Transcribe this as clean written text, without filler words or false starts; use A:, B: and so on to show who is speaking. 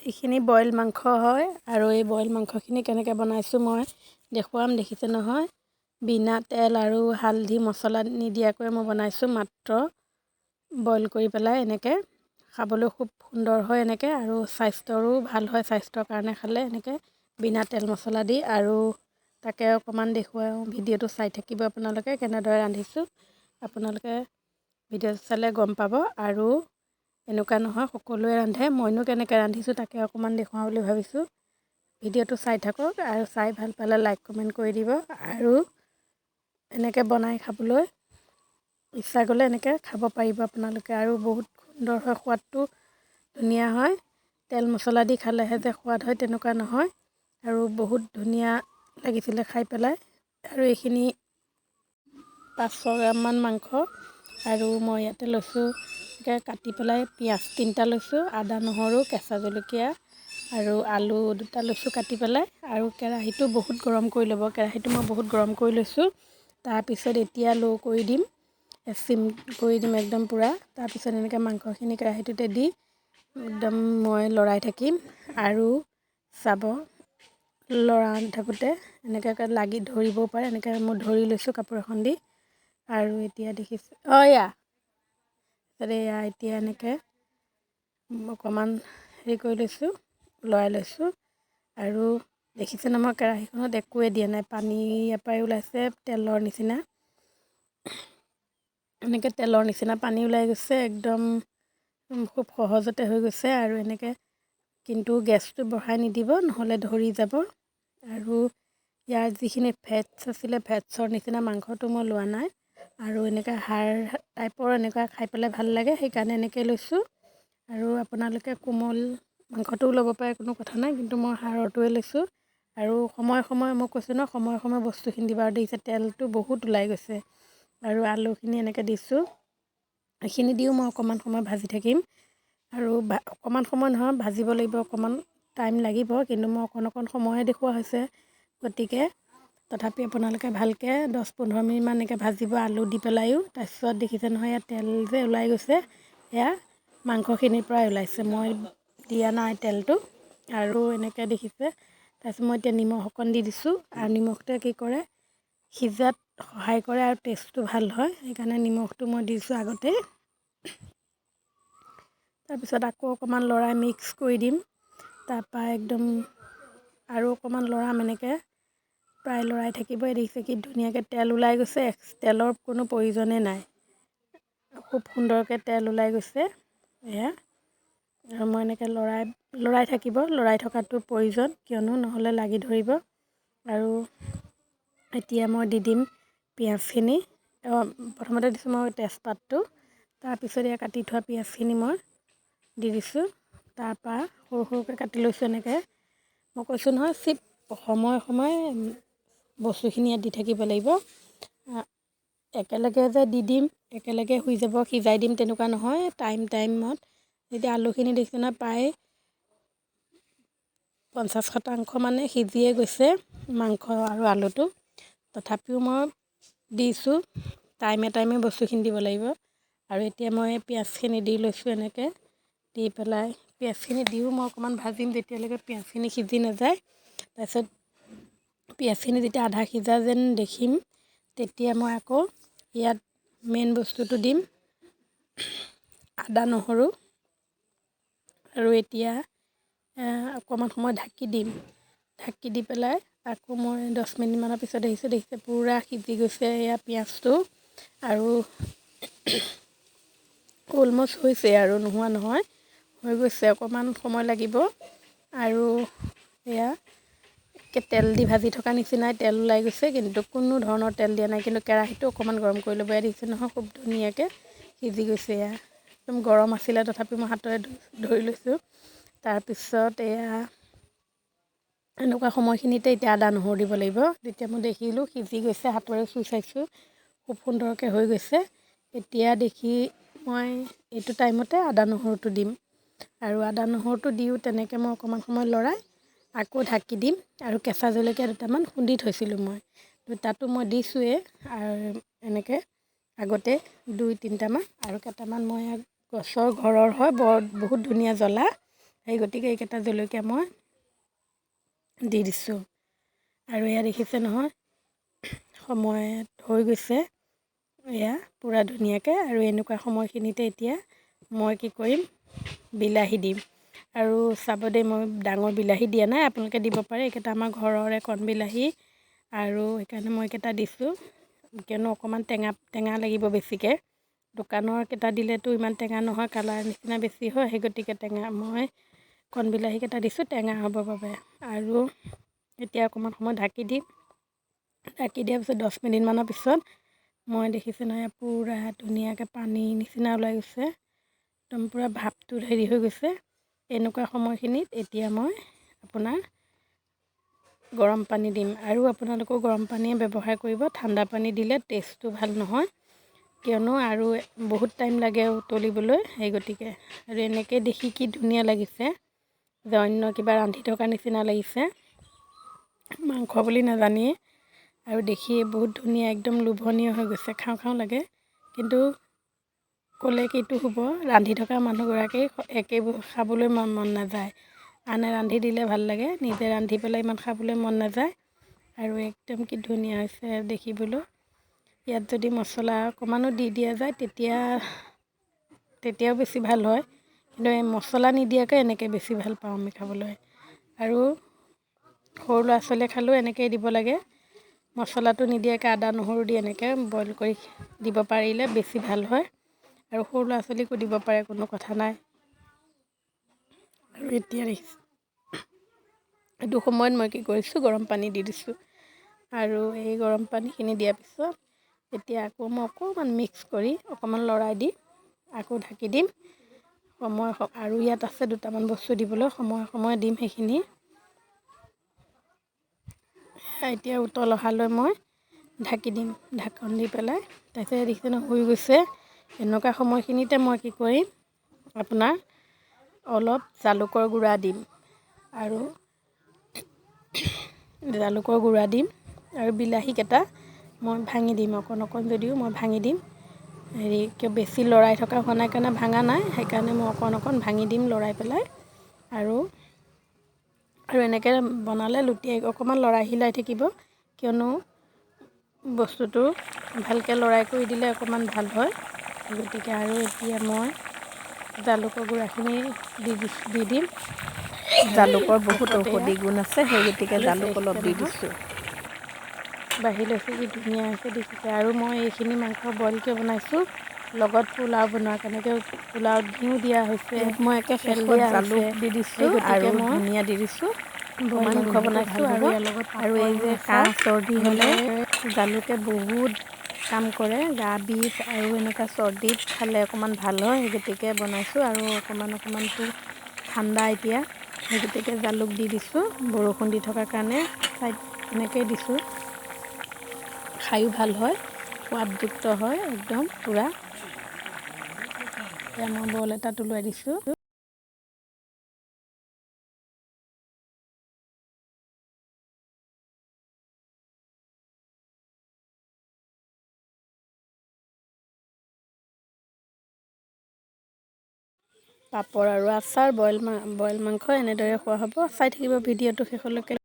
A: এইখিনি বইল মাংস হয় আৰু এই বইল মাংসখিনি কেনেকৈ বনাইছোঁ মই দেখুৱাম। দেখিছে নহয়, বিনা তেল আৰু হালধি মছলা নিদিয়াকৈ মই বনাইছোঁ। মাত্ৰ বইল কৰি পেলাই এনেকৈ খাবলৈ খুব সুন্দৰ হয় এনেকৈ, আৰু স্বাস্থ্যৰো ভাল হয়। স্বাস্থ্যৰ কাৰণে খালে এনেকৈ বিনা তেল মছলা দি। আৰু তাকে অকণমান দেখুৱাওঁ, ভিডিঅ'টো চাই থাকিব আপোনালোকে কেনেদৰে ৰান্ধিছোঁ। আপোনালোকে ভিডিঅ' চালে গম পাব। আৰু এনেকুৱা নহয় সকলোৱে ৰান্ধে, মইনো কেনেকৈ ৰান্ধিছোঁ তাকে অকণমান দেখুৱাওঁ বুলি ভাবিছোঁ। ভিডিঅ'টো চাই থাকক আৰু চাই ভাল পালে লাইক কমেণ্ট কৰি দিব। আৰু এনেকৈ বনাই খাবলৈ ইচ্ছা গ'লে এনেকৈ খাব পাৰিব আপোনালোকে। আৰু বহুত সুন্দৰ হয়, সোৱাদটো ধুনীয়া হয়। তেল মছলা দি খালেহে যে সোৱাদ হয় তেনেকুৱা নহয়। আৰু বহুত ধুনীয়া লাগিছিলে খাই পেলাই। আৰু এইখিনি 500 গ্ৰামমান মাংস, আৰু মই ইয়াতে লৈছোঁ এনেকৈ কাটি পেলাই পিঁয়াজ 3টা লৈছোঁ, আদা নহৰু কেঁচা জলকীয়া আৰু আলু 2টা লৈছোঁ কাটি পেলাই। আৰু কেৰাহীটো বহুত গৰম কৰি ল'ব। কেৰাহীটো মই বহুত গৰম কৰি লৈছোঁ। তাৰপিছত এতিয়া ল' কৰি দিম, চিম কৰি দিম একদম পূৰা। তাৰপিছত এনেকৈ মাংসখিনি কেৰাহীটোতে দি একদম মই লৰাই থাকিম। আৰু চাব, লৰাই থাকোঁতে এনেকৈ লাগি ধৰিবও পাৰে, এনেকৈ মই ধৰি লৈছোঁ কাপোৰ এখন দি। আৰু এতিয়া দেখিছোঁ এতিয়া এনেকৈ অকণমান হেৰি কৰি লৈছোঁ, লৰাই লৈছোঁ। আৰু দেখিছে ন, মই কেৰাহীখনত একোৱে দিয়া নাই, পানী ইয়াৰ পৰাই ওলাইছে তেলৰ নিচিনা। এনেকৈ তেলৰ নিচিনা পানী ওলাই গৈছে, একদম খুব সহজতে হৈ গৈছে। আৰু এনেকৈ কিন্তু গেছটো বঢ়াই নিদিব, নহ'লে ধৰি যাব। আৰু ইয়াৰ যিখিনি ফেটছ আছিলে, ফেটছৰ নিচিনা মাংসটো মই লোৱা নাই। আৰু এনেকৈ হাড় টাইপৰ এনেকুৱা খাই পেলাই ভাল লাগে, সেইকাৰণে এনেকৈ লৈছোঁ। আৰু আপোনালোকে কোমল মাংসটোও ল'ব পাৰে, কোনো কথা নাই, কিন্তু মই হাড়ৰটোৱে লৈছোঁ। আৰু সময়ে সময়ে মই কৈছোঁ ন, সময়ে সময়ে বস্তুখিনি দিবা। আৰু দেখিছে তেলটো বহুত ওলাই গৈছে। আৰু আলুখিনি এনেকৈ দিছোঁ, এইখিনি দিও মই অকণমান সময় ভাজি থাকিম। আৰু অকণমান সময় নহয়, ভাজিব লাগিব, অকণমান টাইম লাগিব। কিন্তু মই অকণ সময়ে দেখুওৱা হৈছে, গতিকে তথাপি আপোনালোকে ভালকৈ 10-15 মিনিটমান এনেকৈ ভাজিব, আলু দি পেলাইও। তাৰপিছত দেখিছে নহয়, ইয়াত তেল যে ওলাই গৈছে, এয়া মাংসখিনিৰ পৰাই ওলাইছে, মই দিয়া নাই তেলটো। আৰু এনেকৈ দেখিছে। তাৰপিছত মই এতিয়া নিমখ অকণ দি দিছোঁ। আৰু নিমখটোৱে কি কৰে, সিজাত সহায় কৰে আৰু টেষ্টটো ভাল হয়, সেইকাৰণে নিমখটো মই দিছোঁ আগতে। তাৰপিছত আকৌ অকণমান লৰাই মিক্স কৰি দিম। তাৰপৰা একদম আৰু অকণমান লৰাম, এনেকৈ প্ৰায় লৰাই থাকিবই। দেখিছে কি ধুনীয়াকৈ তেল ওলাই গৈছে, তেলৰ কোনো প্ৰয়োজনেই নাই, খুব সুন্দৰকৈ তেল ওলাই গৈছে এয়া। আৰু মই এনেকৈ লৰাই থাকিব, লৰাই থকাটো প্ৰয়োজন, কিয়নো নহ'লে লাগি ধৰিব। আৰু এতিয়া মই দি দিম পিঁয়াজখিনি। প্ৰথমতে দিছোঁ মই তেজপাতটো, তাৰপিছত এয়া কাটি থোৱা পিঁয়াজখিনি মই দি দিছোঁ। তাৰপৰা সৰু সৰুকৈ কাটি লৈছোঁ এনেকৈ। মই কৈছোঁ নহয়, সময়ে সময়ে বস্তুখিনি ইয়াত দি থাকিব লাগিব। একেলগে যে দি দিম, একেলগে হৈ যাব, সিজাই দিম, তেনেকুৱা নহয়। টাইমত এতিয়া আলুখিনি দেখিছে নহয়, প্ৰায় 50% মানে সিজিয়ে গৈছে মাংস আৰু আলুটো। তথাপিও মই দিছোঁ, টাইমে বস্তুখিনি দিব লাগিব। আৰু এতিয়া মই পিঁয়াজখিনি দি লৈছোঁ এনেকৈ। দি পেলাই পিঁয়াজখিনি দিও মই অকণমান ভাজিম, যেতিয়ালৈকে পিঁয়াজখিনি সিজি নাযায়। তাৰপিছত পিঁয়াজখিনি যেতিয়া আধা সিজা যেন দেখিম, তেতিয়া মই আকৌ ইয়াত মেইন বস্তুটো দিম, আদা নহৰু। আৰু এতিয়া অকণমান সময় ঢাকি দিম। ঢাকি দি পেলাই আকৌ মই 10 মিনিটমানৰ পিছত দেখিছে পূৰা সিজি গৈছে এয়া পিঁয়াজটো। আৰু অলমষ্ট হৈছে, আৰু নোহোৱা নহয়, হৈ গৈছে, অকণমান সময় লাগিব। আৰু এয়া তেল দি ভাজি থকা নিচিনাই তেল ওলাই গৈছে, কিন্তু কোনো ধৰণৰ তেল দিয়া নাই। কিন্তু কেৰাহীটো অকণমান গৰম কৰি ল'ব। দেখিছে নহয়, খুব ধুনীয়াকৈ সিজি গৈছে। এয়া একদম গৰম আছিলে, তথাপি মই হাতেৰে ধৰি লৈছোঁ। তাৰপিছত এয়া এনেকুৱা সময়খিনিতে এতিয়া আদা নহৰু দিব লাগিব। তেতিয়া মই দেখিলোঁ সিজি গৈছে, হাতেৰে চুই চাইছোঁ, খুব সুন্দৰকৈ হৈ গৈছে। এতিয়া দেখি মই এইটো টাইমতে আদা নহৰুটো দিম। আৰু আদা নহৰুটো দিও তেনেকৈ মই অকণমান সময় লৰাই আকৌ ঢাকি দিম। আৰু কেঁচা জলকীয়া 2টামান খুন্দি থৈছিলোঁ মই, তাতো মই দিছোঁৱেই। আৰু এনেকৈ আগতে 2-3টামান, আৰু কেইটামান মই গছৰ ঘৰৰ হয়, বহুত ধুনীয়া জ্বলা, সেই গতিকে এইকেইটা জলকীয়া মই দি দিছোঁ। আৰু এয়া দেখিছে নহয়, সময়ত হৈ গৈছে এয়া পূৰা ধুনীয়াকৈ। আৰু এনেকুৱা সময়খিনিতে এতিয়া মই কি কৰিম, বিলাহী দিম। আৰু চাব দেই, মই ডাঙৰ বিলাহী দিয়া নাই, আপোনালোকে দিব পাৰে। এইকেইটা আমাৰ ঘৰৰে কণ বিলাহী, আৰু সেইকাৰণে মই এইকেইটা দিছোঁ, কিয়নো অকণমান টেঙা লাগিব বেছিকৈ। দোকানৰ কেইটা দিলেতো ইমান টেঙা নহয়, কালাৰ নিচিনা বেছি হয়। সেই গতিকে মই কণ বিলাহীকেইটা দিছোঁ টেঙা হ'বৰ বাবে। আৰু এতিয়া অকণমান সময় ঢাকি দিম। ঢাকি দিয়াৰ পিছত 10 মিনিটমানৰ পিছত মই দেখিছোঁ নহয়, পূৰা ধুনীয়াকৈ পানী নিচিনা ওলাই গৈছে, একদম পূৰা ভাপটো হেৰি হৈ গৈছে। এনেকুৱা সময়খিনিত এতিয়া মই আপোনাৰ গৰম পানী দিম। আৰু আপোনালোকেও গৰম পানীয়ে ব্যৱহাৰ কৰিব, ঠাণ্ডা পানী দিলে টেষ্টটো ভাল নহয়, কিয়নো আৰু বহুত টাইম লাগে উতলিবলৈ। সেই গতিকে আৰু এনেকৈ দেখি কি ধুনীয়া লাগিছে যে অন্য কিবা ৰান্ধি থকা নিচিনা লাগিছে, মাংস বুলি নাজানিয়ে। আৰু দেখিয়ে বহুত ধুনীয়া, একদম লোভনীয় হৈ গৈছে, খাওঁ খাওঁ লাগে। কিন্তু ক'লে কিটো হ'ব, ৰান্ধি থকা মানুহগৰাকী একেবোৰ খাবলৈ মন নাযায়। আনে ৰান্ধি দিলে ভাল লাগে, নিজে ৰান্ধি পেলাই ইমান খাবলৈ মন নাযায়। আৰু একদম কি ধুনীয়া হৈছে দেখিবলৈ। ইয়াত যদি মছলা অকণমানো দি দিয়া যায় তেতিয়াও বেছি ভাল হয়। কিন্তু এই মছলা নিদিয়াকৈ এনেকৈ বেছি ভাল পাওঁ আমি খাবলৈ। আৰু সৰু ল'ৰা ছোৱালীয়ে খালেও এনেকৈয়ে দিব লাগে, মছলাটো নিদিয়াকৈ আদা নহৰু দি এনেকৈ বইল কৰি দিব পাৰিলে বেছি ভাল হয়। আৰু সৰু ল'ৰা ছোৱালীকো দিব পাৰে, কোনো কথা নাই। আৰু এতিয়া দেখিছোঁ এইটো সময়ত মই কি কৰিছোঁ, গৰম পানী দি দিছোঁ। আৰু এই গৰম পানীখিনি দিয়াৰ পিছত এতিয়া আকৌ মই অকণমান মিক্স কৰি অকণমান লৰাই দি আকৌ ঢাকি দিম। আৰু ইয়াত আছে দুটামান বস্তু দিবলৈ, সময়ে দিম সেইখিনি। এতিয়া উতল অহালৈ মই ঢাকি দিম, ঢাকন দি পেলাই। তাৰপিছত দেখিছে নহয়, হৈ গৈছে। এনেকুৱা সময়খিনিতে মই কি কৰিম, আপোনাৰ অলপ জালুকৰ গুড়া দিম। আৰু জালুকৰ গুড়া দিম, আৰু বিলাহীকেইটা মই ভাঙি দিম, অকণ অকণ যদিও মই ভাঙি দিম। কিয় বেছি লৰাই থকা হোৱা নাই কাৰণে ভাঙা নাই, সেইকাৰণে মই অকণ অকণ ভাঙি দিম লৰাই পেলাই। আৰু এনেকৈ বনালে অকণমান হিলাই থাকিব, কিয়নো বস্তুটো ভালকৈ লৰাই কৰি দিলে অকণমান ভাল হয়। গতিকে আৰু এতিয়া মই জালুকৰ গুড়াখিনি দি দিম।
B: জালুকৰ বহুত ঔষধি গুণ আছে, সেই গতিকে জালুক অলপ দি
A: নহয়,
B: দিছোঁ।
A: বাঢ়ি লৈছে, কি ধুনীয়া হৈছে দেখিছে। আৰু মই এইখিনি মাংস বইলকৈ বনাইছোঁ, লগত পোলাও বনোৱা কাৰণেকৈ পোলাওত ঘিউ দিয়া হৈছে,
B: ইয়াত মই একে
A: তেল
B: শেষত
A: দিয়া হৈছে।
B: জালুক দি
A: সেই
B: দিছোঁ
A: গতিকে
B: আৰু
A: মই
B: ধনিয়া দি দিছোঁ,
A: বইল
B: অকণমান
A: মাংস
B: গোন্ধটো ভাল
A: বনাইছোঁ।
B: হ'ব।
A: আৰু ইয়াৰ লগত
B: আৰু
A: পাপৰ
B: এই
A: আৰু
B: যে
A: আচাৰ
B: কাহ চৰ্দি হ'লে
A: নহ'লে জালুকে বহুত কাম কৰে, গা বিষ আৰু এনেকুৱা চৰ্দিত খালে অকণমান ভাল হয়। সেই গতিকে বনাইছোঁ। আৰু অকণমানতো ঠাণ্ডা এতিয়া, সেই গতিকে জালুক দি দিছোঁ, বৰষুণ দি থকাৰ কাৰণে এনেকৈয়ে দিছোঁ। খায়ো ভাল হয়, সোৱাদযুক্ত হয় একদম পূৰা। এতিয়া মই বইল এটাত ওলাই দিছোঁ। পাপৰ আৰু আচাৰ, বইল মাংস এনেদৰে খোৱা হ'ব। চাই থাকিব ভিডিঅ'টো শেষলৈকে।